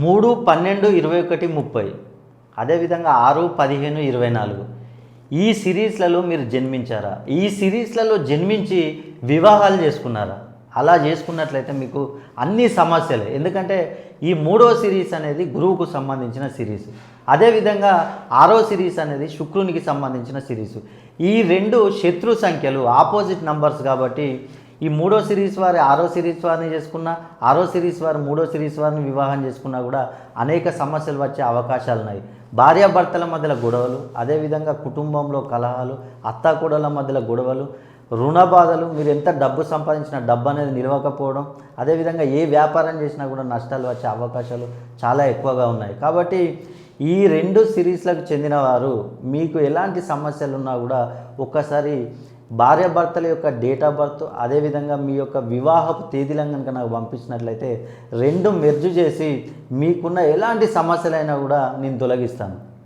3, 12, 21, 30 అదేవిధంగా 6, 15, 24 ఈ సిరీస్లలో మీరు జన్మించారా? ఈ సిరీస్లలో జన్మించి వివాహాలు చేసుకున్నారా? అలా చేసుకున్నట్లయితే మీకు అన్ని సమస్యలే. ఎందుకంటే ఈ 3వ సిరీస్ అనేది గురువుకు సంబంధించిన సిరీస్, అదేవిధంగా 6వ సిరీస్ అనేది శుక్రునికి సంబంధించిన సిరీస్. ఈ రెండు శత్రు సంఖ్యలు, ఆపోజిట్ నంబర్స్. కాబట్టి ఈ 3వ సిరీస్ వారి 6వ సిరీస్ వారిని చేసుకున్నా, 6వ సిరీస్ వారు 3వ సిరీస్ వారిని వివాహం చేసుకున్నా కూడా అనేక సమస్యలు వచ్చే అవకాశాలు ఉన్నాయి. భార్యాభర్తల మధ్యలో గొడవలు, అదేవిధంగా కుటుంబంలో కలహాలు, అత్తాకోడళ్ళ మధ్యలో గొడవలు, రుణ బాధలు, మీరు ఎంత డబ్బు సంపాదించిన డబ్బు అనేది నిలవకపోవడం, అదేవిధంగా ఏ వ్యాపారం చేసినా కూడా నష్టాలు వచ్చే అవకాశాలు చాలా ఎక్కువగా ఉన్నాయి. కాబట్టి ఈ రెండు సిరీస్లకు చెందిన వారు మీకు ఎలాంటి సమస్యలు ఉన్నా కూడా ఒక్కసారి భార్యాభర్తల యొక్క డేట్ ఆఫ్ బర్త్, అదేవిధంగా మీ యొక్క వివాహపు తేదీలను కనుక నాకు పంపించినట్లయితే రెండు మెర్జ్ చేసి మీకున్న ఎలాంటి సమస్యలైనా కూడా నేను తొలగిస్తాను.